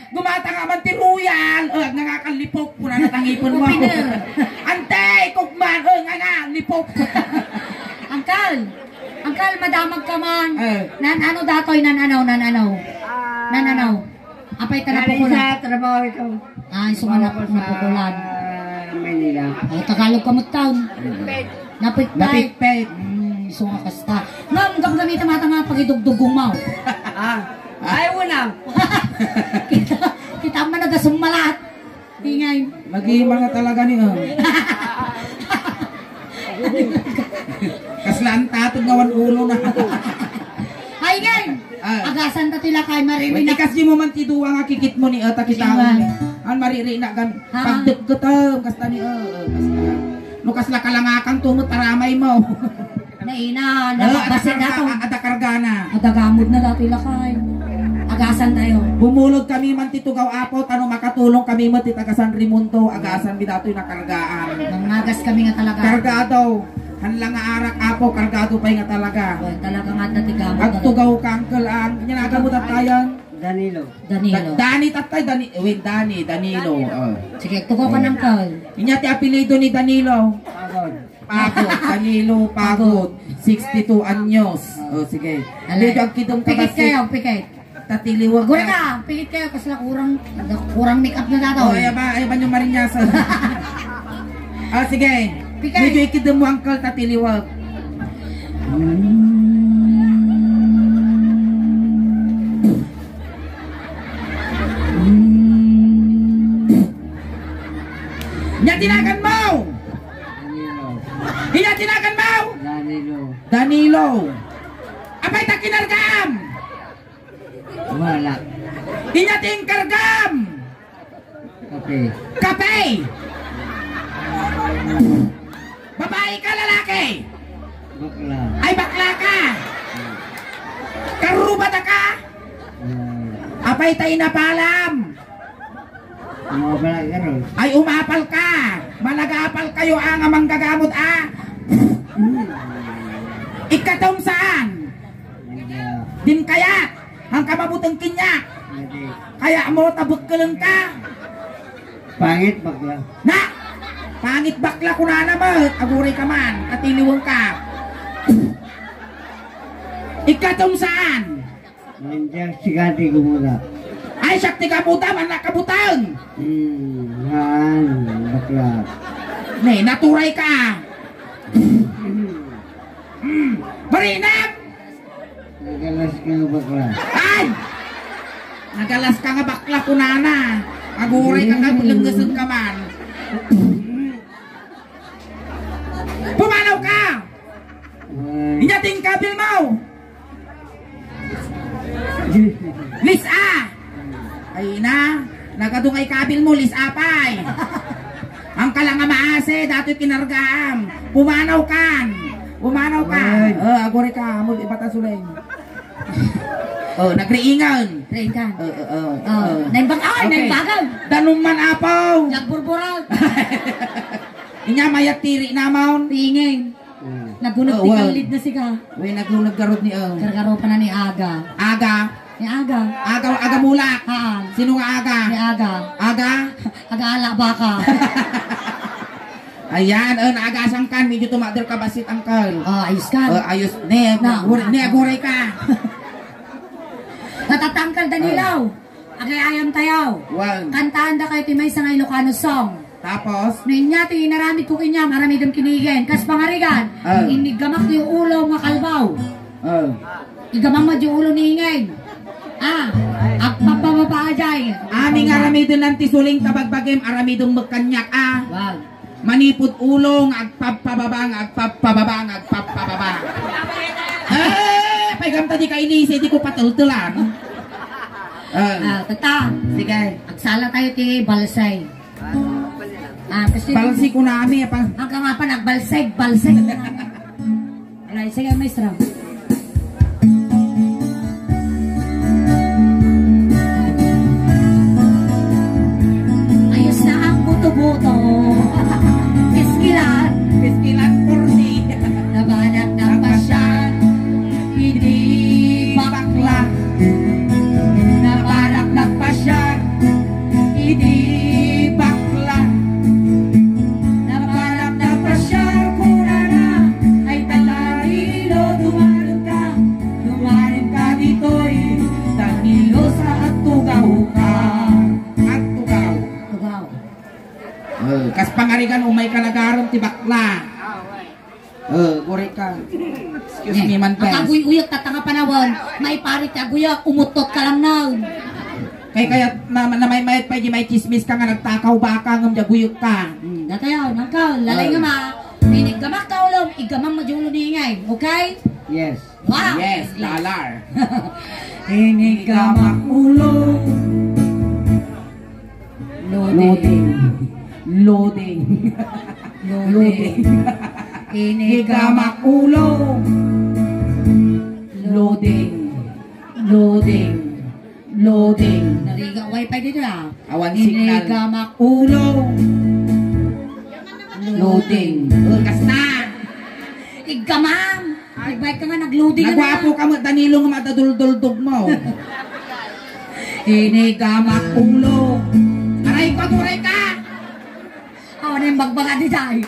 gumata nga man tiruyan. Nangakalipok po na natangipon mo. Ante, kukman, nga lipok. Angkal, madamag ka man. Nananaw datoy, nananaw. Apay ka napukulan. Sa trabaho ito. Ay, sumanap napukulan. Manila. Ay, Tagalog ka mo taon. Napitpit. Sunga kasta. Ngam, gamit ang nga pagidugdugong mo. Ay, wala. Kita man nagasumalat. Ingay. Mag-iima nga talaga niyo. Kaslaan tatod ngawan ulo na. Ay, ngay. Agasan ta tila kay mariri na. Ikas di mo man tiduwa nga kikit mo ni Ata kitawan. An mariri na gan. Pagduggutom kasta ni Lukas la kalangakan tumot aramay mo. Naina, nababasin na to. Ada kargana. Ada gamod na dati lakay. Agasan tayo. Bumulog kami man titugaw apo tano makatulong kami mo titaga San Rimundo. Agasan bidatoy na kargaan. Nangagas kami nga talaga. Kargado. Hanlang nga arak apo kargado pay nga talaga. Talaga nga dati gamod. Agtugaw kangkel ang nyanagamot at tayan. Danilo. Dani tatay Danilo. Sige, tugaw ka ng kal. Inya ti apelyido ni Danilo. Pagod. Danilo Pagod. 62 anyos. Sige. Medyo ang kitong Pikit kayo, pikit. Tatiliwag Gura ka, pikit kayo kasi kurang make up na dato. Ay ba yung marinyasa. Sige. Pikit. Medyo ikidong mo angkal tatiliwag. Tinagan mo! Tinagan mo! Danilo. Abay ta kinargam! Wala. Ting kargam! Kape! Babae ka lalaki? Bakla. Ay bakla ka! Karubata ka? Abay ta inapalam! Ay umapal ka. Malagapal kayo ang amang gagamot Ikatom saan? Din kaya ang kamabutang kinyak. Kaya mo tabot ka lang ka. Pangit bakla. Na! Pangit bakla ko na naman. Aguray ka man. Katiliwang ka. Ikatom saan? Nandiyan sigati gumula. Ay, sakti ka puta, man nakabutang. Bakla. Nay, naturay ka. Marinap! Nagalas ka bakla. Ay! Nagalas ka nga bakla kunana. Aguray ka nga, langgasan ka man. Pumanaw ka! Inyating kabil mo! Lisa! Ay na, nagadungay kabil mo, Lisa pay. Ang kalanga maase, dato'y kinargam. Pumanaw ka. Agore ka, mo ibata suleng. Nagriingan. Riingan. Naimbagan. Danuman apaw. Nagburburag. Inya mayat tiri namon. Tingin. Nagunag ti kalid na siga. Uy, nagunag garod ni Kargaro pa na ni Aga. Ni Aga mulak. Sino nga Aga? Ni Aga. Aga ala baka. Ayan, naagasang kan, medyo tumader ka basit angkal. Ayos ka. Ayos. Aguray ka. Natatangkal Danilaw. Agay ayam tayaw. Kantaan da kayo timay sa ngay Ilocano song. Tapos? Ninya ti naramid ko kinya, maramid ang kinigen. Kas pangarigan, inigamak ti ulo nga kalbaw. Igamak yung ulo ni Ingeng. Agpapamapajay. Aming aramidon ng tisuling tabagbagim, aramidong magkanyak Wow. Manipod ulong, agpapababang. Pagam tadi ka inisi, di ko patultulan. Tata. Sige. Agsala tayo ti balsay. Balsi ko na ami. Hanggang nga pa nagbalsay. Alay, sige, maestra. Ayos na ang buto-buto. Piskilan kursi. Nabanat ng pasyan. Hindi bakla. Nabanat ng pasyan. pangarigan umay kalagaron ti bakla. Guri ka. Excuse me man, pes. Akaguy-uyak tatanga panawon, may parit aguyak, umutot ka lang na. Kaya na may mayat pa, may chismis ka nga nagtakaw baka ngam jaguyok ka. Datayaw, nangkaw, lalay nga ma. Iniggamak ka ulong, iggamang majulo ni ingay, okay? Yes. Wow! Yes, lalar. Iniggamak ulong. Loading. Loading. Iniggamak ulong. Loading. Nariga wifi dito na. Awan signal. Iniggamak Ulong. Loading. Kas na. Iggamam! Nagbike ka nga, nag-loading ka na. Nagwapo ka mo, Danilo nga matadulduldog mo. Iniggamak ulong. Aray ko, turay ka! Awa na yung bagbaga di tayo.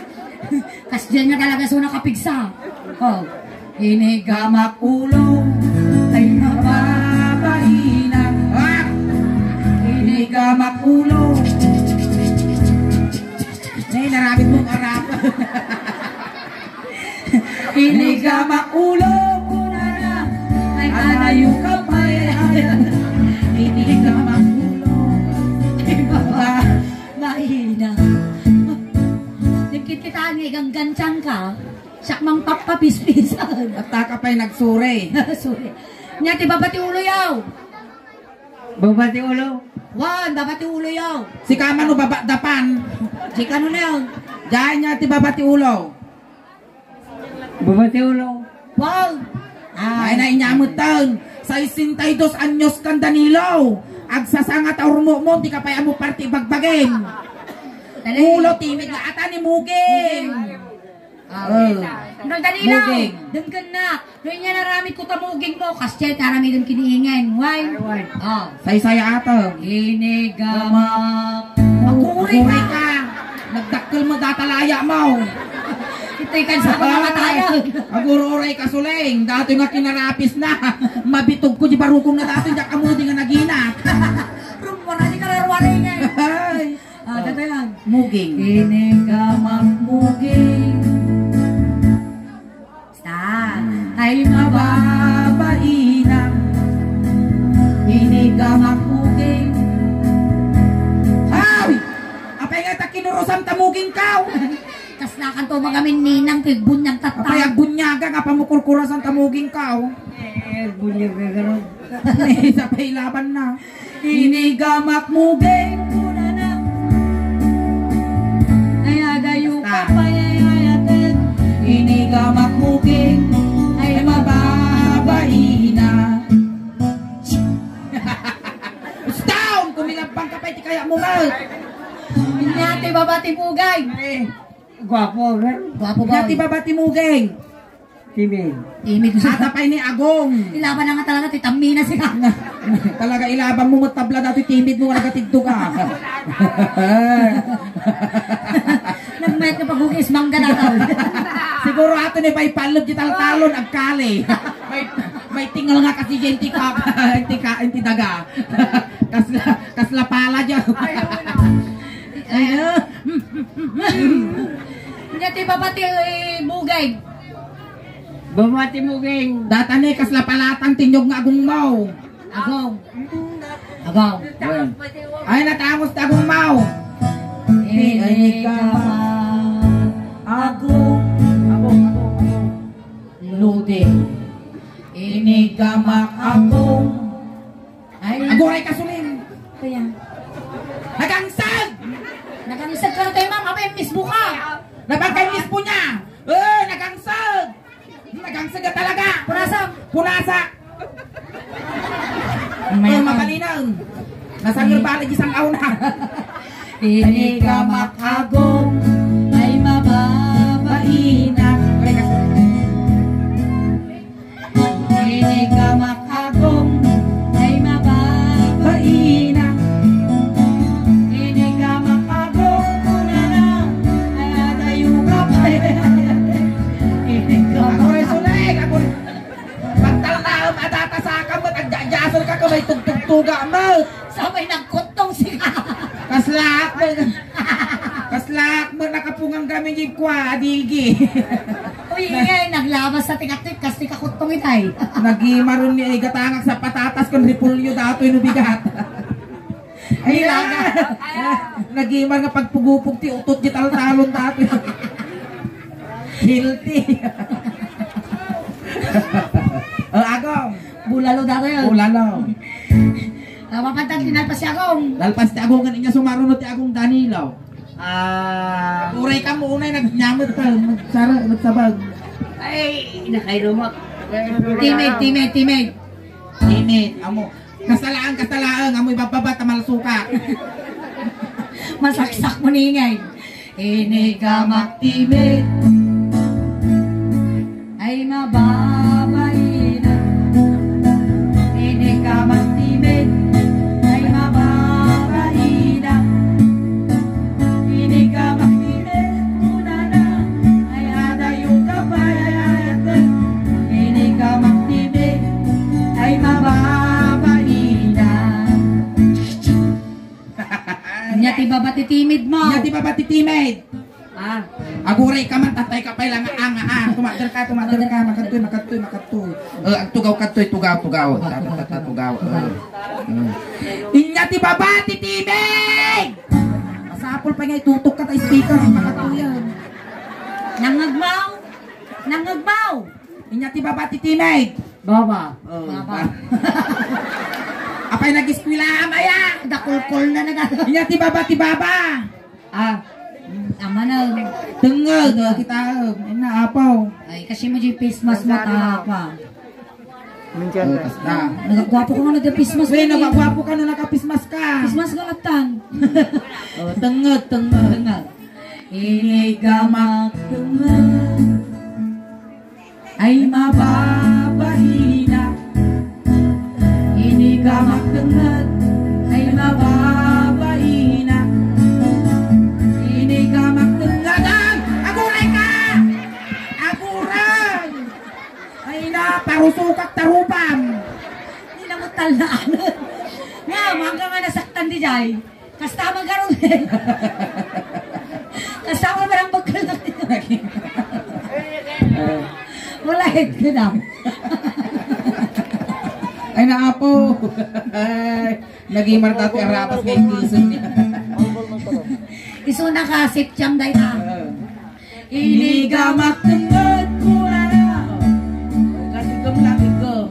Kas dyan nga talaga so nakapigsa. Oh. Iniggamak ulong ay mababainang. Iniggamak ulong. Nay, narabit mong arap. Iniggamak ulong. Kunana ay anayo ka pa. Iniggamak ulong ay mahina. Nagkit-kitaan nga igang gansang ka, sakmang papapispisan. At taka pa'y nagsuri. Sorry. Nya, ti babati ulo yaw. Babati ulo. Wan, babati ulo yaw. Si Kaman o babadapan. Si kano na yaw. Diyan niya ti babati ulo. Babati ulo. Wow. Ay na inyamot taon. Sa 62 anyos kan Danilo. Agsasangat aurmo mo, di ka pa mo party bagbagin. Ulo timid na ata ni Muging. Nang Danilo, Muging. denggan na. Doon niya naramit ko tamuging mo. Kasi karami dun kiniingin. Why? Oh. Say-saya ato. Iniggamak. Magkuri ka. Nagdakkel mo datalaya mo. Ito'y kan sa mga tayo. Agururay ka suling. Dato nga kinarapis na. Mabitog ko di barukong na dato. Diyak amudi nga naginak. Rumwara di kararwaray nga. Ay. Dato yan. Muging. Iniggamak muging. Stop. Ay mababainang. Iniggamak muging. Ay! Apay nga ta kinurusan tamuging kaw. Tas nakanto mga mininang pigbunyang Apay tatay. agbunyaga nga pamukurkurasan tamuging kaw. Bunyag ka karon. Sa pailaban na. Iniggamak muging. Ayadayo Ah. ka payayayatin. Iniggamak muging. Ay mababaina. Down! Kumilabang ka pa, di kaya mo nga. Inyate babati pugay. Gwapo ka. Gwapo ba? Dati babati muging. Timid. Imig ko Ata pa'y ni Agong. Ilaban na nga talaga, titamina siya. Talaga ilabang mo tabla dati timid mo nagatigdo ka. Nagmayat ka pag-ugis, mangga na ka. Siguro ato ni pa'y palod di talon agkali. May tingal nga kasi jenti ka. Enti daga. Kasla pala dyan. Inyate babati bugay. Babati muging. Data ni kasla palatan tinyog nga agong mau. Agaw. Agaw. Ay natangos na agong mau. Agong. Loading. Iniggamak agong. Agoray kasuling. Kaya. Nagangsag! Nakanisag ka na tayo, ma'am. Kapag miss mo ka. Napagkainis po niya! Nagangsag! Nagangsag ka talaga! Purasak. Punasa! Mabalinaw! Nasangir balik isang auna! Iniggamak agong ay mababaina. Iniggamak agong ay mababaina. Iniggamak agong kunana ay adayo ka pa. Iniggamak ako rin sulig. Pagtalnaam adata sa kamot agdajasol ka may tugtugtuga mo. Sabay nagkotong siya. Kaslak mo. Kaslak mo. nakapungang kami yung kwa, adigi. Uy, ingay, naglabas sa tikatik, kasi kakutong itay. Nagimaron niya, igatangak sa patatas kung ripulyo dato yung bigat. Ay, nagimar nga pagpugupog ti utot di talon dato. Guilty. Agong. Bulalo dato yun. Bulalo. Mapantag tinalpas si Agong. Lalpas ti Agong kaninya sumarunod ti Agong Danilaw. Uray ka mo unay nagnyamot pa, nagsabag. Ay, nakairumak. Timid. Init, amo. Kasalaan, amoy bababa tamalsuka. Masaksak mo ni ingay. Ini ka maktimid ay mababay na. Ini ka maktimid ay mababay na. Ini ka maktimid muna na ay adayo ka pa ay ayatin. Ini ka maktimid ay mababay na. Nya ti babati timid mo. Nya ti babati timid. Aguray ka man tatay ka pa lang tumader ka makatoy. Ang tugaw tugaw. Inya ti babati timid. Masapol pa nga itutok ka ta speaker makatuyan. Nangagbaw. Inya ti babati timid. Baba. Baba. Apay nag-eskwela amaya. Dakulkol na nagano. Inya ti baba. Ama na. Tengel kita apaw. Ay, kasi mo yung face mask mo pa. Na. Nagagwapo ko nga na yung face mask. Weh, nagagwapo ka na naka-pismas ka. Face mask ka latan. Tengel. Ini gamak tengel ay mababahina. Ini gamak tengel ay mababahina. Ini gamak tengel. Aguray ka! Aguray! Ay na, parusukak tarupam. Hindi na mo talaan. Nga, mangga nga nasaktan di jay. Kastama garon eh. Kastama ba ang bagkalang wala hit ka na. Ay naapo. Nagimar dati ang rapas kay Kilson niya. Iso nakasip siyang day na. Ini gamak tengel kurara. Kasi gum.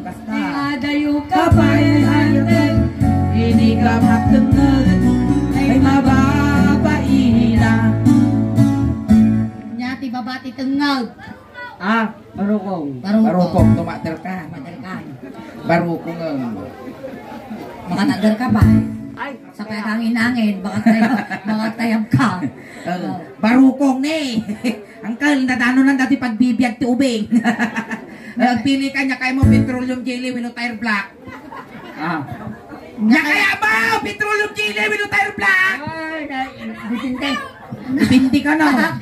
Basta. Adayo ka Kapay ayatin. Ini gamak tengel. Ay mababaina. Nyati babati tengag. Barukong. Barukong tumater ka. Madalkan. Barukong Makatagar ka ba? Sa kayangin-angin, baka tayab ka. Barukong ni. Angkel, nadano nang dati pagbibiyag ti ubing. Pili ka niya kaya mo petroleum jelly with tire black. Nya kaya mo petroleum jelly with tire black. Bitinte. Pindi ka na.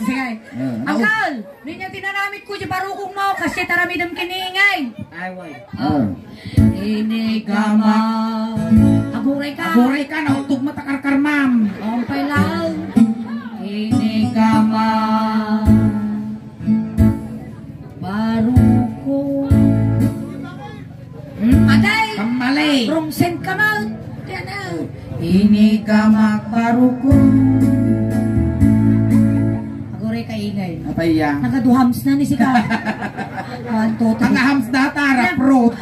Sige. Angkel, niya tinanamit ko si barukong mo kasi taramidam kiningay. Ini gama. Aguray ka na utog matakarkar ma'am. Ompay lang. Ini gama. Barukong. Aday. Kamali. Rumsen ka na. Yan na. Ini gamak barukong. Aguray ka ingay. Apay ya. Nagaduhams na ni Sika. 1, 2, 3. Ang hams data raprot.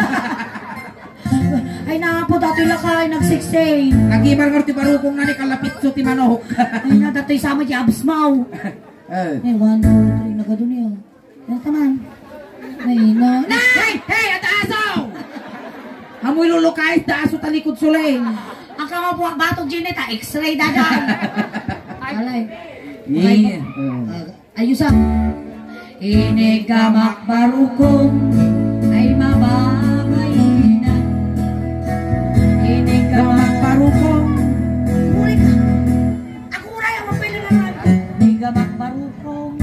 Ay napo dati lakay nag-16. Nagimar ti barukong na ni kalapit so ti manok. Ay na dati sama di abs mau. Eh 1, 2, 3 nagado niya. Yan taman. Ay na. Hey, ataaso! Amoy lulukay daaso talikod suleng. Ang kama po batog gineta X-ray dadan. Alay. Ayusan. Ini gamak barukong ay mababayina. Ini gamak barukong. Uri ka. Ako uray ang mapili na namin. Ini gamak barukong.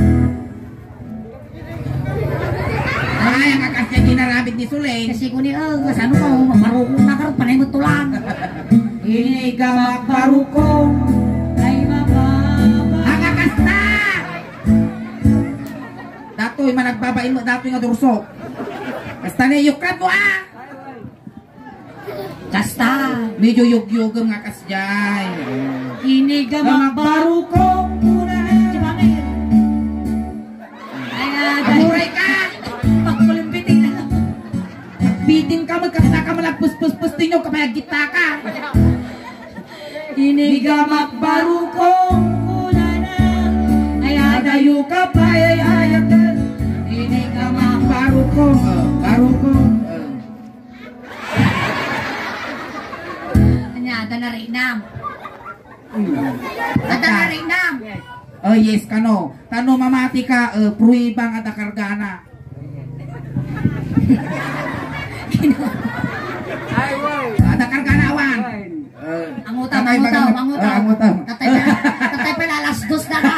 Ay, ang akasya ginarabit ni Suleng. Kasi ko ni kasano ka barukong na karon panay mo tulang. Ini gamak barukong Ay mababay. ang akasta datoy managbabain mo datoy nga durso. Kasta ni yukat mo Kasta medyo yugyugam nga kasjay. Ini gamak baru ko muna. Amuray ka! Pagkulimbitin na. Bitin ka magkasta ka malagpus-pus-pus tinyo kapayag kita ka. Ini gamak baru ko muna na. Ay adayo ka pa ay ayakan. Ini gamak baru ko. Baru ko. Ada na rinam. Ada na rinam. Yes kano. Tano mamati ka pruibang ada kargana. Ada kargana awan. Angutang. Tatay pala alas dos na ka.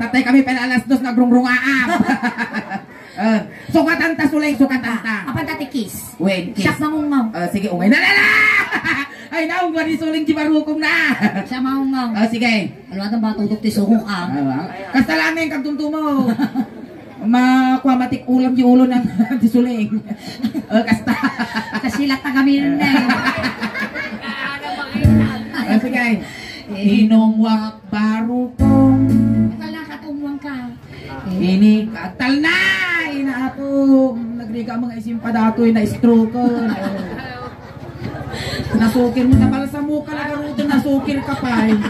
Tatay kami pala alas dos nagrungrungaam. Sukatan ta sulay, sukatan ta. Apa tatikis? Wen kiss. Siyak mangungaw. Sige, umay na. Ay naong wali suling jibarukom na. Siya mangungaw. Sige. Ano atang ba tutok ti sugong ang? Kastalamin kag tuntumo. Makwamatik ulam di ulo ng disuling. Kasta. Kasilat na kami nun eh. Sige. Hinongwak barukong. Wala katungwang ka. Ini katal na. Inaato. Nagriga mga isimpa datoy na stroke. Nasukir mo na pala sa mukha lagaruto. Nasukir ka pa eh.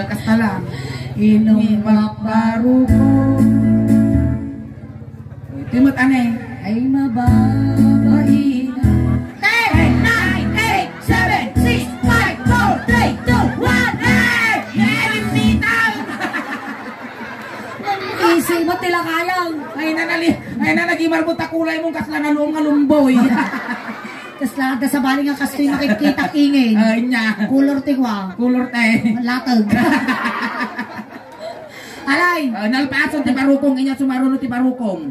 Kasta lang. Hinongwak barukong. Timot aneh. Ay mababain na. 10, 9, 8, 7, 6, 5, 4, 3, 2, 1, Easy mo tila kayang. Ay na nagimarbot ta kulay mong kasla na luong ngalumboy. Kasla sa baling nga kastoy nakikita ingin. Ay nya. Kulor tingwa. Kulor tay. Latag. Alay. Nalpason ti barukong inya sumaruno ti barukong.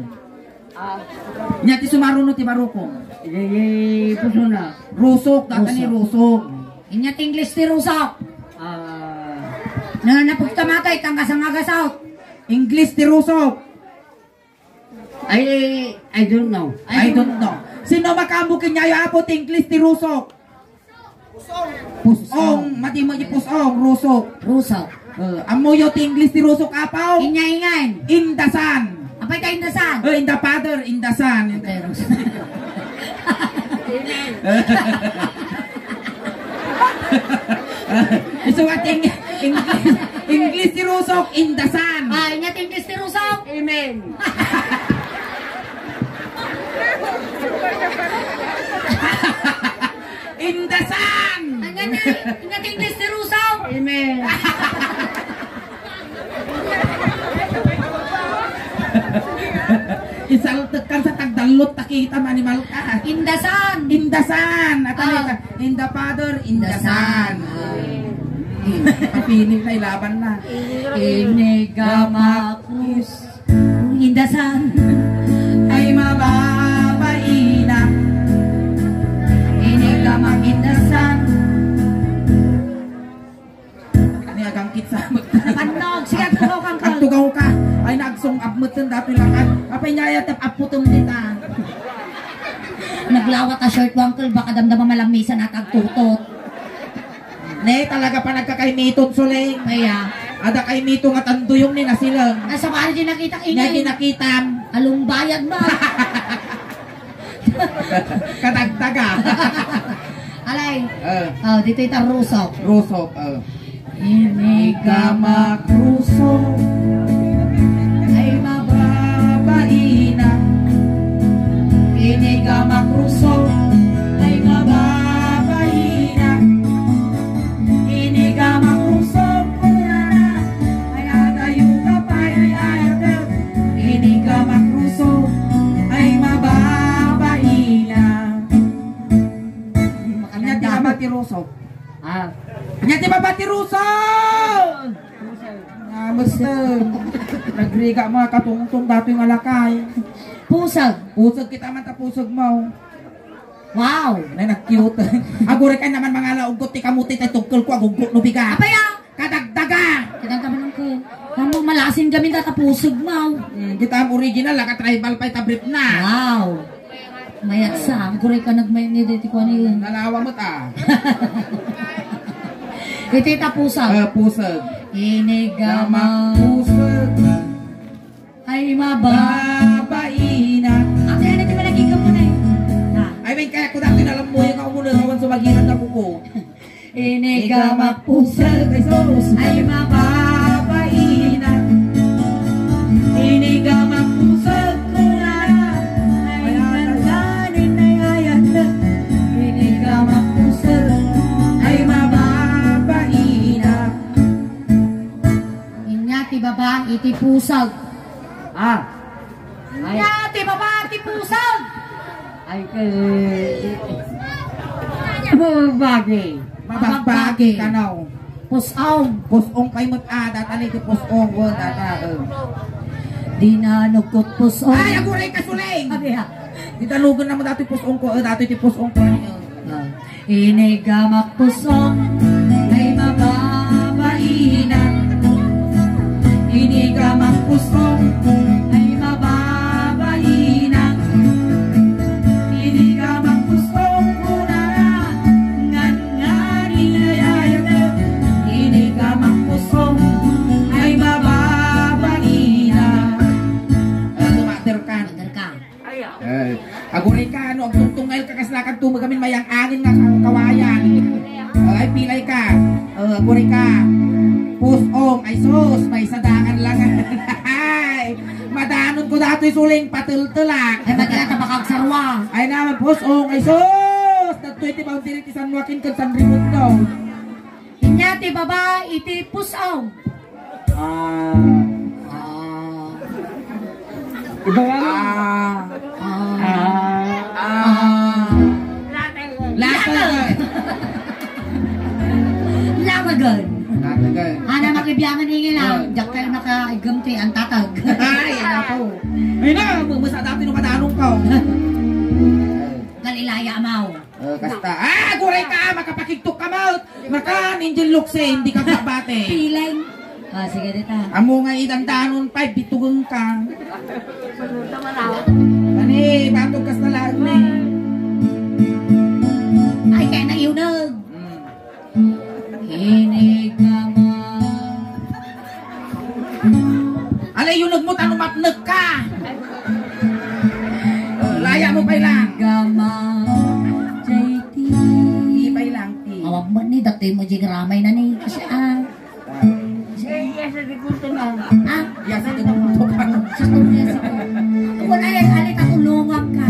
Nya ti sumaruno ti barukong. Puso na. Rusok data ni rusok. Inyat English ti rusok. Nananapog tamatay kang kasang-agasaw. English ti rusok. I don't know. I don't know. Sino makamukin niya yung apot English ti rusok? Pusong. Mati mo di pusong. Rusok. Rusok. Amoyo ti English ti rusok apaw. Inya-ingan. Indasan. Apay tayo indasan? In the father, in the son. Okay, rusok. Isugat English ti rusok in the sun. Inyat English ti rusok. Amen. In the sun. Inyat English ti rusok. Amen. Isaltekan sa tagdalot takita manimal ka. Indasan. Indasan. At in the father, in the son. Kapinig na ilaban na. Inigamakus. Indasan. Ay mababain na. Inigamak indasan. Ano agang kitsa Panog. Sige, tugaw kang Ang tugaw ka. Ay nagsong apmutin dati lang. Apay niya tap aputum dita. Naglawat a short wangkel. Baka damdama malamisan at agtutot. Ne, talaga pa nagkakaimiton suling. Kaya. Ada kay mito nga tanduyong ni na sila. Nasa paano din nakita Nga ingay? ginakitam. Alumbayad ba? Kadagdaga. Alay. Dito ita rusok. Rusok. Inigamak rusok. Ay mababaina. Inigamak rusok. Ay mababaina. Inigamak rusok. Ay adayo ka pa ay ayaw. Inigamak rusok. Ay mababaina. Nya ti babati rusok. Nya ti babati rusok. Basta nagriga mga katungtong dati nga lakay. Pusag. Pusag kita man ta pusag mo. Wow. Nay nag-cute. Agure kay naman mga laugot ti kamuti tay tugkol ko agugot no biga. Apaya. Kadagdaga. Kadang kami ng Kamu malasin kami tatapusog mo. Kita ang original, laka tribal pa itabrip na. Wow. Mayat sa, ang kuray ka nagmay ni dito ko niyo. Nalawa mo ta. Iti tapusag. Pusag. Inigamang pusag. ay mababaina. Ate, ano di ba nagigam mo na eh? Ay, may kaya ko dati nalam mo yung ako muna kawan sumagiran na kuko. Inigamang pusag Ay, sos. ay mababaina. Inigamang pusag ko na ay nalanin ay ayan na. Inigamang pusag Ay, mababaina. Inyati baba, iti pusag. Ah. Ay, Inyati baba, iti pusag. ay Mababagi. Mabagbagi ka now. Pusaw. Pusong kay mo't datali ti pusong wo data. Di na nagkot pusaw. Ay, aguray ka suling. Abi ha. Di talugan naman dati pusong ko, dati ti pusong ko. Inigamak pusong ay mababaina. Inigamak pusong ay mababaina. Inigamak pusong kuna ngan ngani ayayag. Inigamak pusong ay mababaina. Tumater ka. Ka. Aguray ka, ano, ang tungtungal ka kaslakan tumagamin mayang angin nga ang kawayan. Ay, pilay ka. Aguray ka. Pusong, ay sus, may sadangan lang. Ay, madanon ko dato'y suling patultulak. Ay magkala tabakag sarwa. Ay naman, pusong, ay sus. Dato'y ti boundary ti San Joaquin kung San Raimundo. Inyati baba iti pusaw. Ah. Iba nga. Latagan. Lamagan. Latagan. Ana makibiyangan ingin lang. Diyak tayo nakaigamti ang tatag. Ay, ano po. Ay na, mumusa dati nung madanong ka. Galilaya amaw. Kasta, guray ka, makapakigtok ka mo. Maka, ninjil lukse, hindi ka babate. Piling. Sige dita. Amo nga idandanon pa, bitugang ka. Ani, batog kas na lang ni. Ay kaya na iunag. Hinigama. Alay, yun nagmo, tanong mapnag ka. Laya mo pa lang. Hinigama. JT. Ipay lang, ti. Awag mo ni, dati mo jing ramay na ni. Kasi Yes, di ko na. Yasa din ang tukan. Sa tuloy sa ko. Kung na yan, alit ako lungag ka.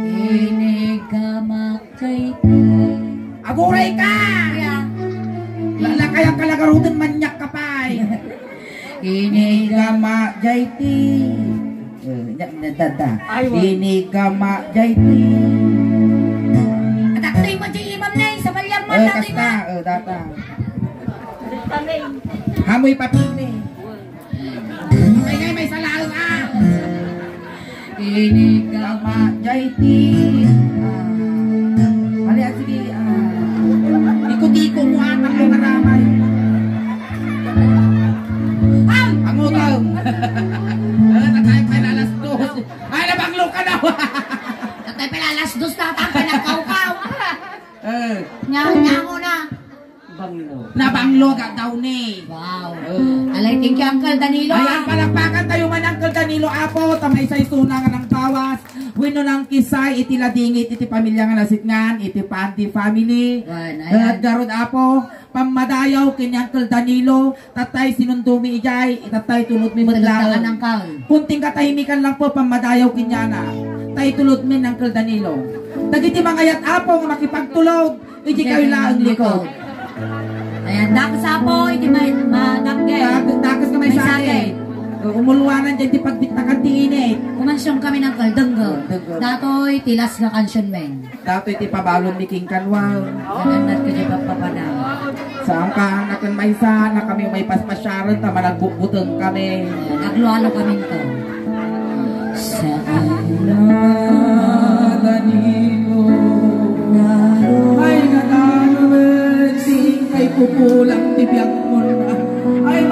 Hinigama. JT. Aguray ka! Lalakay ang kalagarutan manyak ka pa. Inigama jaiti. Inigama jaiti. Ataktoy mo di imam na sa balyang man natin Kasta, na. data. Hamoy papine. Ay, may salaang Inigama jaiti. Aliya, sige. Iko-tiko mo anak mo maramay. Ang utang. Tatay pa na alas 2. Ay, nabanglo ka daw. Tatay pala alas 2 na tang pinagkaw-kaw. Nga mo na. Banglo. Nabanglo ka daw ni. Wow. Alay, thank you, Uncle Danilo. Ayan, palakpakan tayo man, Uncle Danilo Apo. Tamay sa isunang ng bawas. Wino ng kisay, iti ladingit, iti pamilya nga nasitngan, iti panti family. At garod Apo, pamadayaw kini Uncle Danilo, tatay sinundumi ijay, itatay tulot mi madlaw. Kunting katahimikan lang po, pamadayaw kinyana. Tay tulot min Uncle Danilo. Dagiti mangayat Apo nga makipagtulog, iti kayo laang likod. Ayan, dakas Apo, iti madakgay. Dakas ka may sakit. Umuluwanan dyan di pagbitakan ti init. Kumansyong kami ng kaldenggo. Datoy, tilas nga kansyon men. Dato iti pabalon ni King Kanwal. Gananat ka di papapanang. Saan ka nakan may sana kami may paspasyaran ta malagbukbuteng kami. Naglualo kami ito. Sa Danilo ay natano sing kay pupulang tibiyang mo na ay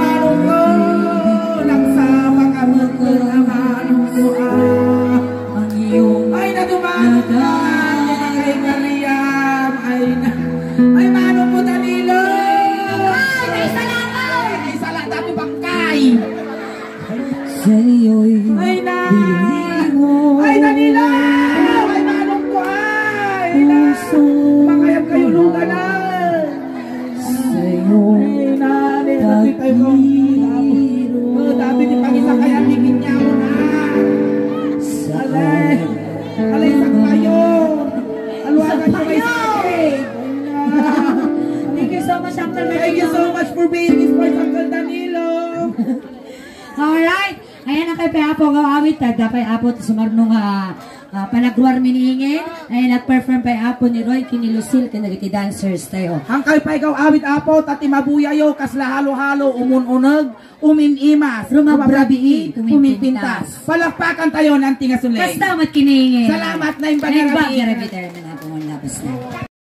Makayap kayo lugan na. Ay, nani, napit tayo ko. Dati di pangisa kaya tingin niya mo na. Alay, alay sa kayo. Aluagan sa may sakit. Thank you so much, Uncle Danilo. Thank you so much for being this part, Uncle Danilo. Alright. Ayan ang kay Payapo awit. Dapat Apo sumarno nga panagruar miningin. Ayan nag-perform Payapo ni Roy kini Lucille kinagiti dancers tayo. Hangkay pa ikaw awit apo, tati mabuyayo, kasla halo-halo, umununag, uminimas, rumabrabii, umipintas. Palakpakan tayo ng tingasuleng. Basta mat kiningin. Salamat na yung Naimbag bagarabi. garabi tayo na nga po labas na.